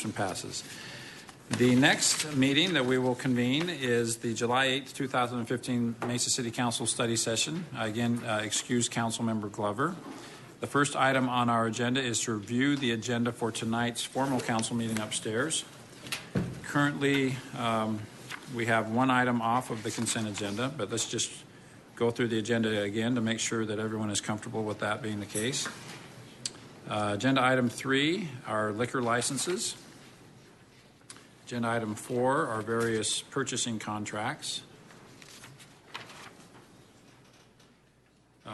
motion passes. The next meeting that we will convene is the July 8th, 2015 Mesa City Council study session. Again, excuse Councilmember Glover. The first item on our agenda is to review the agenda for tonight's formal council meeting upstairs. Currently, we have one item off of the consent agenda, but let's just go through the agenda again to make sure that everyone is comfortable with that being the case. Agenda item 3 are liquor licenses. Agenda item 4 are various purchasing contracts.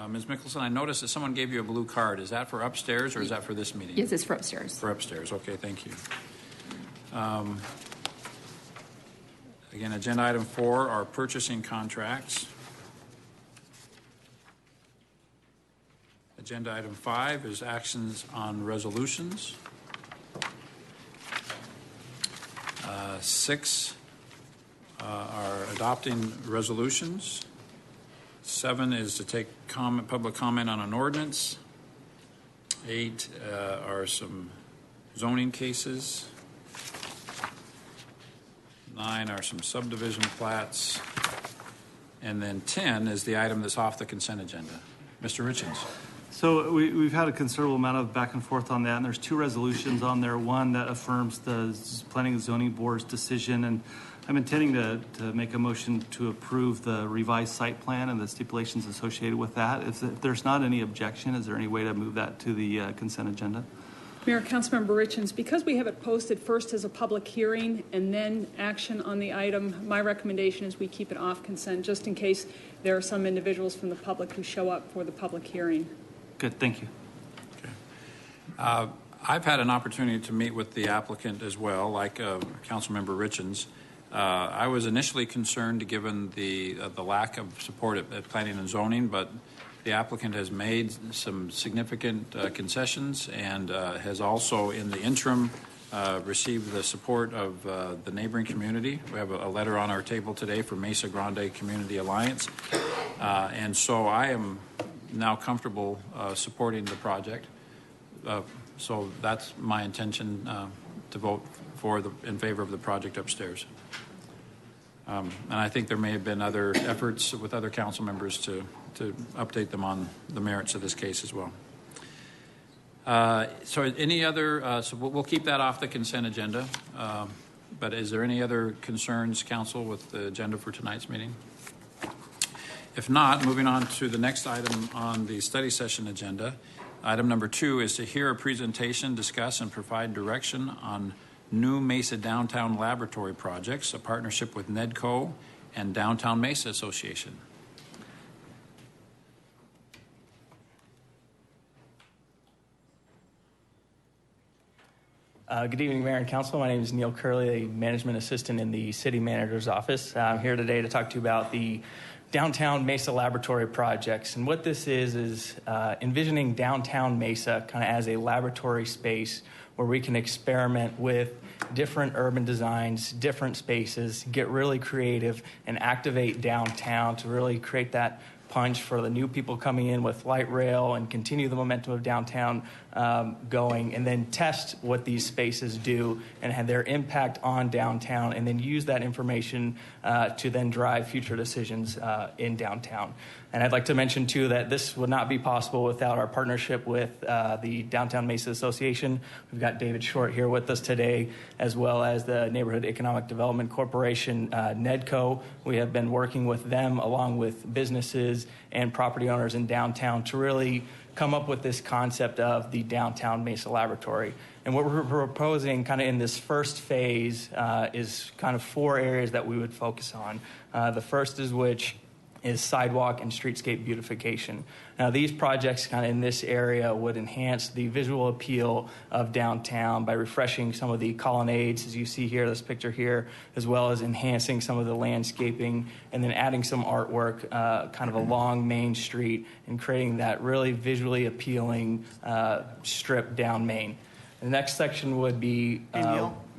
Ms. Mickelson, I noticed that someone gave you a blue card. Is that for upstairs or is that for this meeting? Yes, it's for upstairs. For upstairs. Okay, thank you. Again, agenda item 4 are purchasing contracts. Agenda item 5 is actions on resolutions. 6 are adopting resolutions. 7 is to take public comment on an ordinance. 8 are some zoning cases. 9 are some subdivision plats. And then 10 is the item that's off the consent agenda. Mr. Richens. So we've had a considerable amount of back and forth on that, and there's 2 resolutions on there. One that affirms the Planning and Zoning Board's decision, and I'm intending to make a motion to approve the revised site plan and the stipulations associated with that. If there's not any objection, is there any way to move that to the consent agenda? Mayor, Councilmember Richens, because we have it posted first as a public hearing and then action on the item, my recommendation is we keep it off consent just in case there are some individuals from the public who show up for the public hearing. Good, thank you. Okay. I've had an opportunity to meet with the applicant as well, like Councilmember Richens. I was initially concerned given the lack of support at Planning and Zoning, but the applicant has made some significant concessions and has also, in the interim, received the support of the neighboring community. We have a letter on our table today from Mesa Grande Community Alliance. And so I am now comfortable supporting the project. So that's my intention to vote in favor of the project upstairs. And I think there may have been other efforts with other council members to update them on the merits of this case as well. So any other, so we'll keep that off the consent agenda. But is there any other concerns, council, with the agenda for tonight's meeting? If not, moving on to the next item on the study session agenda. Item number 2 is to hear a presentation, discuss, and provide direction on new Mesa Downtown Laboratory projects, a partnership with NEDCO and Downtown Mesa Association. Good evening, Mayor and Council. My name is Neil Curley, a management assistant in the city manager's office. I'm here today to talk to you about the Downtown Mesa Laboratory projects. And what this is envisioning downtown Mesa kind of as a laboratory space where we can experiment with different urban designs, different spaces, get really creative, and activate downtown to really create that punch for the new people coming in with light rail and continue the momentum of downtown going, and then test what these spaces do and have their impact on downtown, and then use that information to then drive future decisions in downtown. And I'd like to mention, too, that this would not be possible without our partnership with the Downtown Mesa Association. We've got David Short here with us today, as well as the Neighborhood Economic Development Corporation, NEDCO. We have been working with them along with businesses and property owners in downtown to really come up with this concept of the Downtown Mesa Laboratory. And what we're proposing kind of in this first phase is kind of 4 areas that we would focus on. The first is sidewalk and streetscape beautification. Now, these projects kind of in this area would enhance the visual appeal of downtown by refreshing some of the colonnades, as you see here, this picture here, as well as enhancing some of the landscaping, and then adding some artwork kind of along Main Street and creating that really visually appealing strip down Main. The next section would be...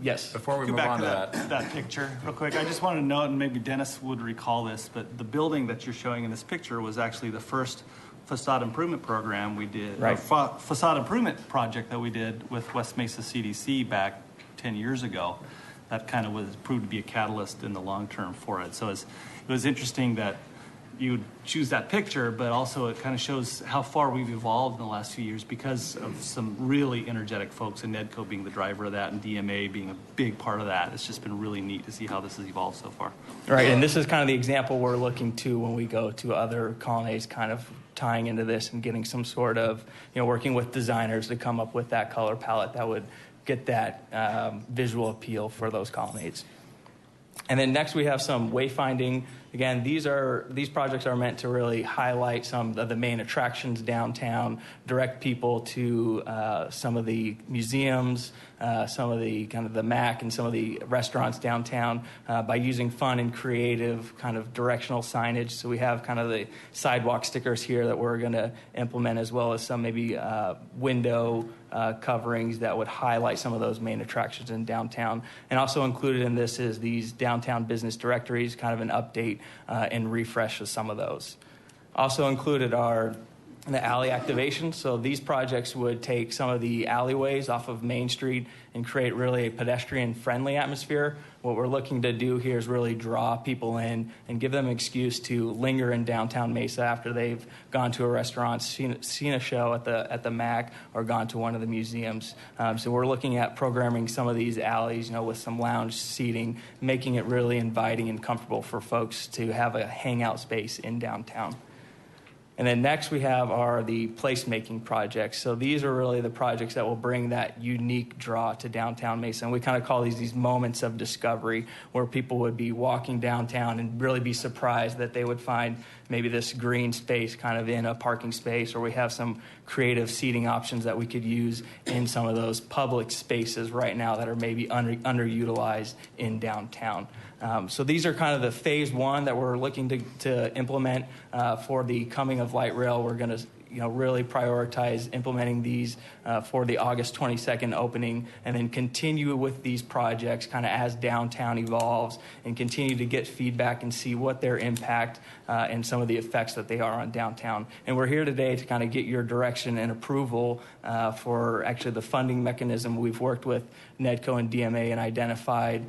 Yes. Before we move on to that picture real quick, I just want to note, and maybe Dennis would recall this, but the building that you're showing in this picture was actually the first facade improvement program we did, right. Facade improvement project that we did with West Mesa CDC back 10 years ago, that kind of was proved to be a catalyst in the long term for it. So it was interesting that you would choose that picture, but also it kind of shows how far we've evolved in the last few years because of some really energetic folks, and NEDCO being the driver of that and DMA being a big part of that. It's just been really neat to see how this has evolved so far. Right, and this is kind of the example we're looking to when we go to other colonnades, kind of tying into this and getting some sort of, working with designers to come up with that color palette that would get that visual appeal for those colonnades. And then next we have some wayfinding. Again, these projects are meant to really highlight some of the main attractions downtown, direct people to some of the museums, some of the kind of the MAC and some of the restaurants downtown by using fun and creative kind of directional signage. So we have kind of the sidewalk stickers here that we're going to implement, as well as some maybe window coverings that would highlight some of those main attractions in downtown. And also included in this is these downtown business directories, kind of an update and refresh of some of those. Also included are the alley activation. So these projects would take some of the alleyways off of Main Street and create really a pedestrian-friendly atmosphere. What we're looking to do here is really draw people in and give them an excuse to linger in downtown Mesa after they've gone to a restaurant, seen a show at the MAC, or gone to one of the museums. So we're looking at programming some of these alleys, with some lounge seating, making it really inviting and comfortable for folks to have a hangout space in downtown. And then next we have the placemaking projects. So these are really the projects that will bring that unique draw to downtown Mesa. And we kind of call these moments of discovery, where people would be walking downtown and really be surprised that they would find maybe this green space kind of in a parking space, or we have some creative seating options that we could use in some of those public spaces right now that are maybe underutilized in downtown. So these are kind of the phase one that we're looking to implement for the coming of light rail. We're going to really prioritize implementing these for the August 22nd opening, and then continue with these projects kind of as downtown evolves, and continue to get feedback and see what their impact and some of the effects that they are on downtown. And we're here today to kind of get your direction and approval for actually the funding mechanism. We've worked with NEDCO and DMA and identified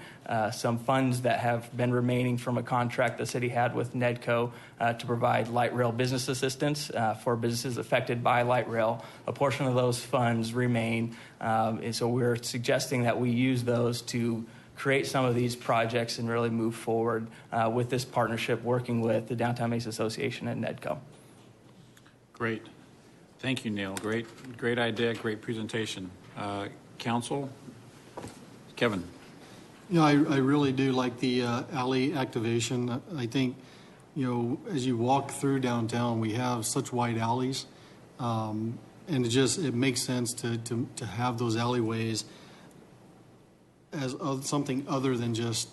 some funds that have been remaining from a contract the city had with NEDCO to provide light rail business assistance for businesses affected by light rail. A portion of those funds remain, and so we're suggesting that we use those to create some of these projects and really move forward with this partnership, working with the Downtown Mesa Association and NEDCO. Great. Thank you, Neil. Great idea, great presentation. Council? Kevin? I really do like the alley activation. I think, as you walk through downtown, we have such wide alleys, and it makes sense to have those alleyways as something other than just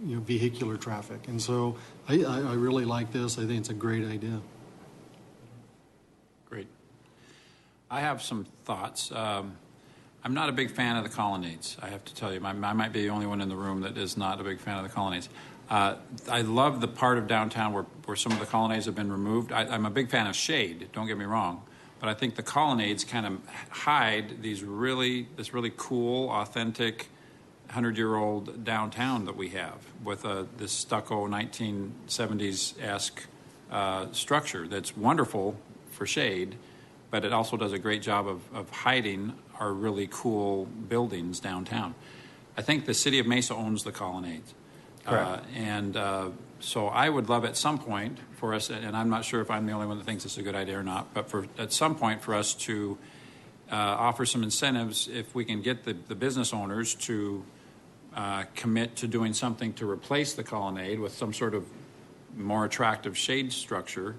vehicular traffic. And so I really like this. I think it's a great idea. Great. I have some thoughts. I'm not a big fan of the colonnades, I have to tell you. I might be the only one in the room that is not a big fan of the colonnades. I love the part of downtown where some of the colonnades have been removed. I'm a big fan of shade, don't get me wrong, but I think the colonnades kind of hide this really cool, authentic, 100-year-old downtown that we have with this stucco 1970s-esque structure that's wonderful for shade, but it also does a great job of hiding our really cool buildings downtown. I think the city of Mesa owns the colonnades. Correct. So I would love at some point for us, and I'm not sure if I'm the only one that thinks it's a good idea or not, but at some point for us to offer some incentives if we can get the business owners to commit to doing something to replace the colonnade with some sort of more attractive shade structure,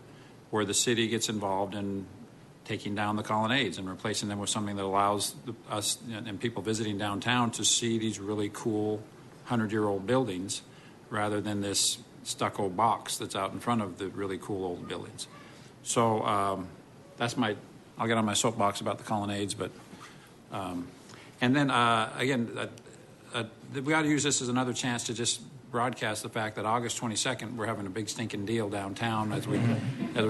where the city gets involved in taking down the colonnades and replacing them with something that allows us and people visiting downtown to see these really cool 100-year-old buildings rather than this stucco box that's out in front of the really cool old buildings. So I'll get on my soapbox about the colonnades, but and then again, we ought to use this as another chance to just broadcast the fact that August 22nd we're having a big stinking deal downtown as we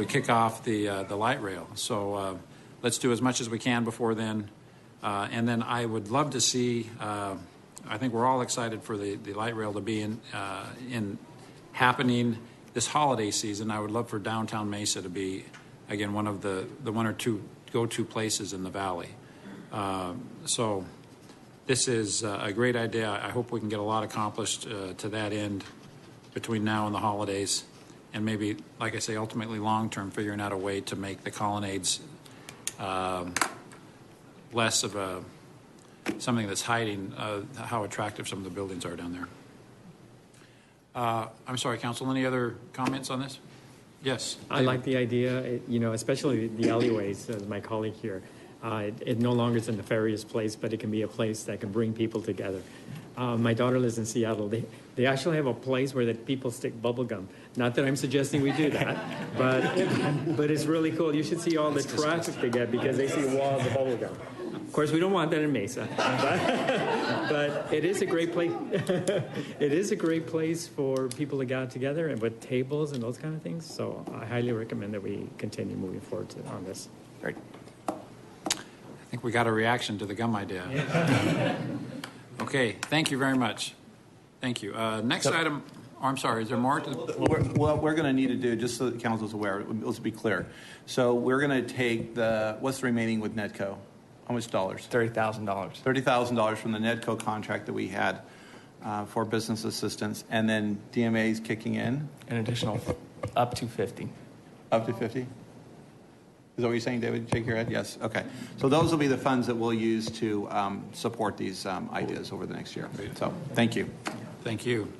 kick off the light rail. So let's do as much as we can before then. And then I would love to see, I think we're all excited for the light rail to be in happening this holiday season. I would love for downtown Mesa to be, again, one of the one or two go-to places in the valley. So this is a great idea. I hope we can get a lot accomplished to that end between now and the holidays, and maybe, like I say, ultimately long-term, figuring out a way to make the colonnades less of something that's hiding how attractive some of the buildings are down there. I'm sorry, Council, any other comments on this? Yes. I like the idea, especially the alleyways, as my colleague here. It no longer is a nefarious place, but it can be a place that can bring people together. My daughter lives in Seattle. They actually have a place where people stick bubble gum. Not that I'm suggesting we do that, but it's really cool. You should see all the traffic they get because they see walls of bubble gum. Of course, we don't want that in Mesa, but it is a great place. It is a great place for people to get together and with tables and those kind of things. So I highly recommend that we continue moving forward on this. Great. I think we got a reaction to the gum idea. Okay, thank you very much. Thank you. Next item, I'm sorry, is there more? What we're going to need to do, just so the council's aware, let's be clear. So we're going to take what's remaining with Nedco? How much dollars? $30,000. $30,000 from the Nedco contract that we had for business assistance, and then DMA is kicking in? An additional up to 50. Up to 50? Is that what you're saying, David? Shake your head? Yes. Okay. So those will be the funds that we'll use to support these ideas over the next year. So thank you. Thank you.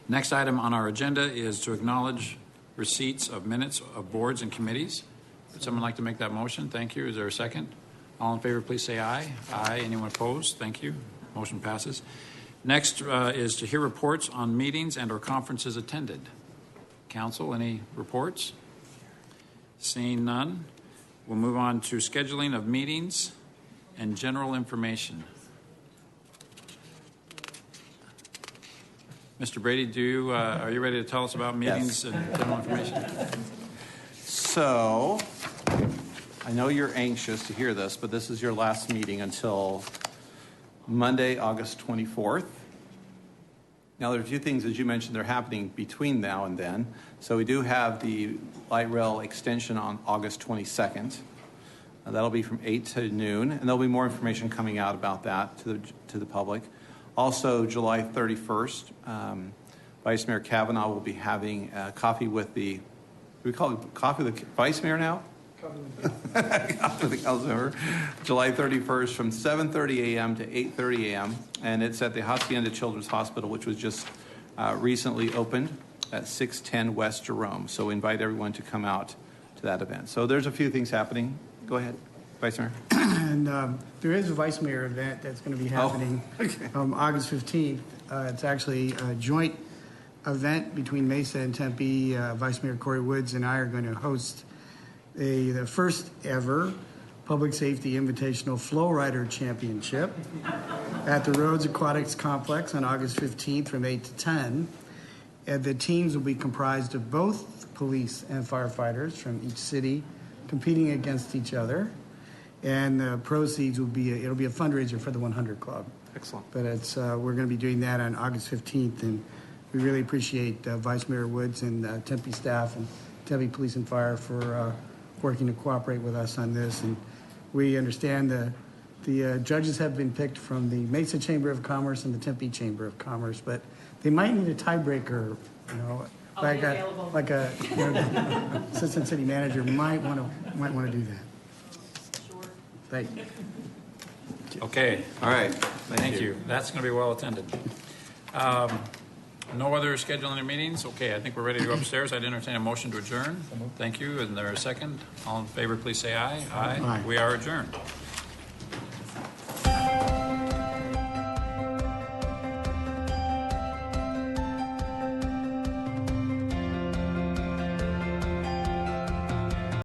Next item on our agenda is to acknowledge receipts of minutes of boards and committees. Would someone like to make that motion? Thank you. Is there a second? All in favor, please say aye. Aye. Anyone opposed? Thank you. Motion passes. Next is to hear reports on meetings and or conferences attended. Council, any reports? Seeing none, we'll move on to scheduling of meetings and general information. Mr. Brady, are you ready to tell us about meetings and general information? So I know you're anxious to hear this, but this is your last meeting until Monday, August 24th. Now, there are a few things, as you mentioned, that are happening between now and then. So we do have the light rail extension on August 22nd. That'll be from 8 to noon, and there'll be more information coming out about that to the public. Also, July 31st, Vice Mayor Kavanaugh will be having coffee with do we call it coffee with the Vice Mayor now? Coffee with the council member. July 31st from 7:30 a.m. to 8:30 a.m. And it's at the Hacienda Children's Hospital, which was just recently opened at 610 West Jerome. So we invite everyone to come out to that event. So there's a few things happening. Go ahead, Vice Mayor. And there is a Vice Mayor event that's going to be happening August 15th. It's actually a joint event between Mesa and Tempe. Vice Mayor Corey Woods and I are going to host the first ever Public Safety Invitational Flow Rider Championship at the Rhodes Aquatics Complex on August 15th from 8 to 10. And the teams will be comprised of both police and firefighters from each city competing against each other. And the proceeds will it'll be a fundraiser for the 100 Club. Excellent. But we're going to be doing that on August 15th, and we really appreciate Vice Mayor Woods and Tempe staff and Tempe Police and Fire for working to cooperate with us on this. And we understand the judges have been picked from the Mesa Chamber of Commerce and the Tempe Chamber of Commerce, but they might need a tiebreaker, like a assistant city manager might want to do that. Sure. Thank you. Okay. All right. Thank you. That's going to be well attended. No other scheduling of meetings? Okay, I think we're ready to go upstairs. I'd entertain a motion to adjourn. Thank you. Is there a second? All in favor, please say aye. Aye. We are adjourned.